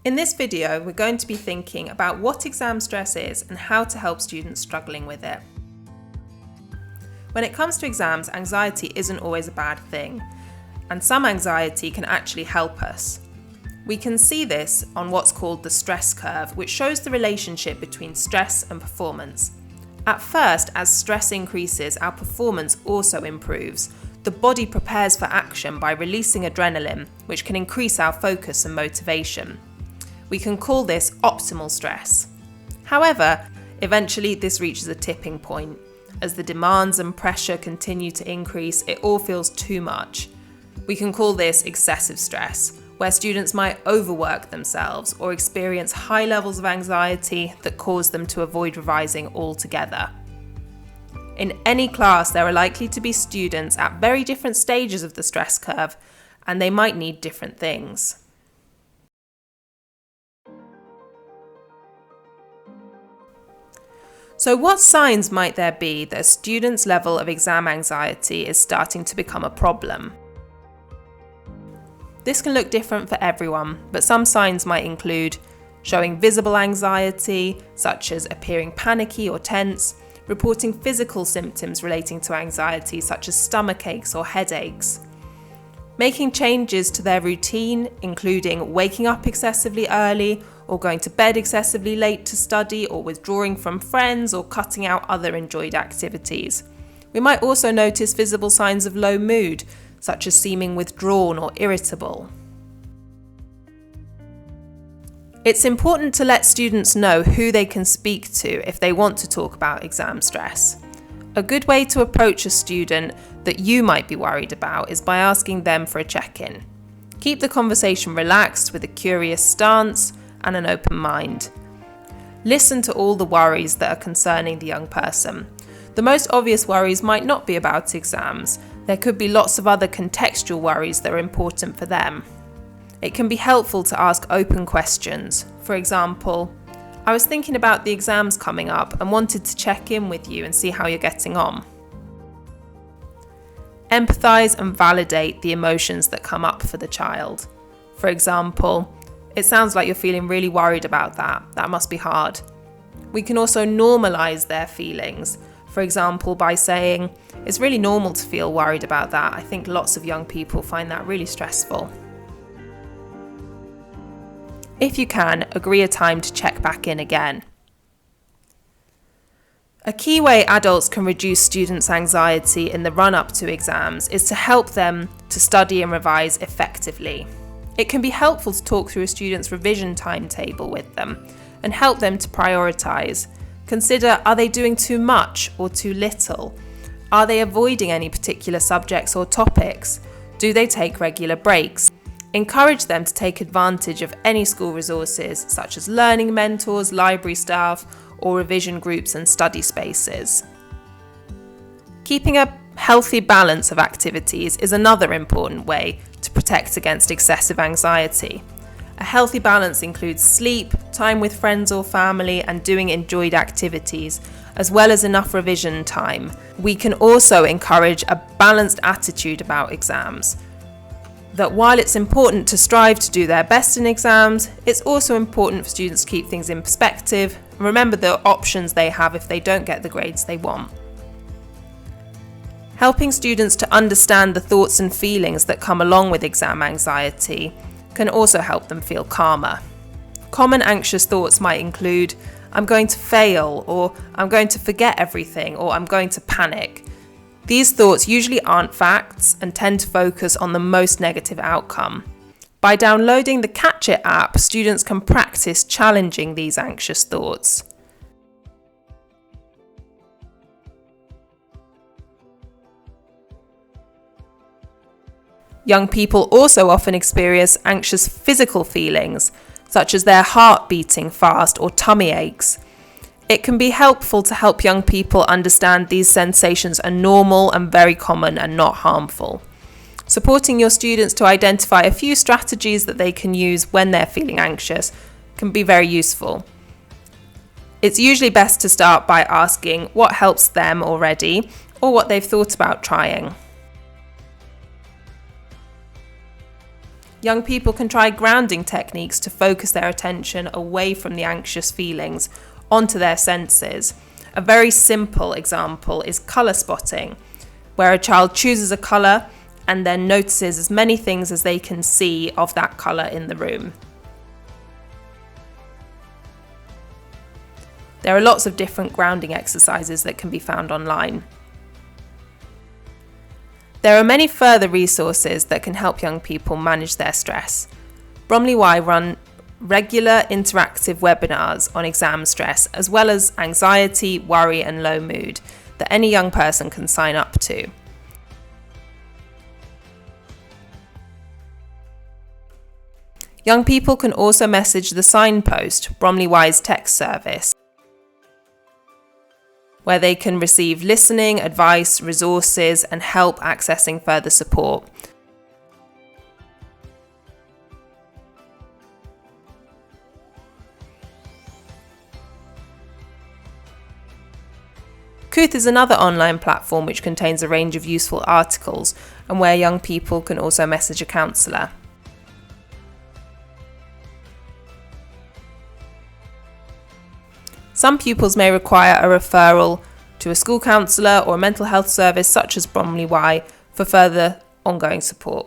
In this video, we're going to be thinking about what exam stress is and how to help students struggling with it. When it comes to exams, anxiety isn't always a bad thing, and some anxiety can actually help us. We can see this on what's called the stress curve, which shows the relationship between stress and performance. At first, as stress increases, our performance also improves. The body prepares for action by releasing adrenaline, which can increase our focus and motivation. We can call this optimal stress. However, eventually this reaches a tipping point. As the demands and pressure continue to increase, it all feels too much. We can call this excessive stress, where students might overwork themselves or experience high levels of anxiety that cause them to avoid revising altogether. In any class, there are likely to be students at very different stages of the stress curve, and they might need different things. So what signs might there be that a student's level of exam anxiety is starting to become a problem? This can look different for everyone, but some signs might include showing visible anxiety, such as appearing panicky or tense, reporting physical symptoms relating to anxiety, such as stomach aches or headaches, making changes to their routine, including waking up excessively early or going to bed excessively late to study, or withdrawing from friends or cutting out other enjoyed activities. We might also notice visible signs of low mood, such as seeming withdrawn or irritable. It's important to let students know who they can speak to if they want to talk about exam stress. A good way to approach a student that you might be worried about is by asking them for a check-in. Keep the conversation relaxed with a curious stance and an open mind. Listen to all the worries that are concerning the young person. The most obvious worries might not be about exams. There could be lots of other contextual worries that are important for them. It can be helpful to ask open questions. For example, I was thinking about the exams coming up and wanted to check in with you and see how you're getting on. Empathise and validate the emotions that come up for the child. For example, it sounds like you're feeling really worried about that. That must be hard. We can also normalise their feelings. For example, by saying, it's really normal to feel worried about that. I think lots of young people find that really stressful. If you can, agree a time to check back in again. A key way adults can reduce students' anxiety in the run-up to exams is to help them to study and revise effectively. It can be helpful to talk through a student's revision timetable with them and help them to prioritise. Consider, are they doing too much or too little? Are they avoiding any particular subjects or topics? Do they take regular breaks? Encourage them to take advantage of any school resources such as learning mentors, library staff, or revision groups and study spaces. Keeping a healthy balance of activities is another important way to protect against excessive anxiety. A healthy balance includes sleep, time with friends or family, and doing enjoyed activities, as well as enough revision time. We can also encourage a balanced attitude about exams. That while it's important to strive to do their best in exams, it's also important for students to keep things in perspective and remember the options they have if they don't get the grades they want. Helping students to understand the thoughts and feelings that come along with exam anxiety can also help them feel calmer. Common anxious thoughts might include, I'm going to fail, or I'm going to forget everything, or I'm going to panic. These thoughts usually aren't facts and tend to focus on the most negative outcome. By downloading the Catch It app, students can practice challenging these anxious thoughts. Young people also often experience anxious physical feelings, such as their heart beating fast or tummy aches. It can be helpful to help young people understand these sensations are normal and very common and not harmful. Supporting your students to identify a few strategies that they can use when they're feeling anxious can be very useful. It's usually best to start by asking what helps them already or what they've thought about trying. young people can try grounding techniques to focus their attention away from the anxious feelings onto their senses. A very simple example is colour spotting, where a child chooses a colour and then notices as many things as they can see of that colour in the room. There are lots of different grounding exercises that can be found online. There are many further resources that can help young people manage their stress. Bromley Y run regular interactive webinars on exam stress, as well as anxiety, worry and low mood, that any young person can sign up to. Young people can also message the Signpost, Bromley Y's text service, where they can receive listening, advice, resources and help accessing further support. Kooth is another online platform which contains a range of useful articles and where young people can also message a counsellor. Some pupils may require a referral to a school counsellor or a mental health service such as Bromley Y for further ongoing support.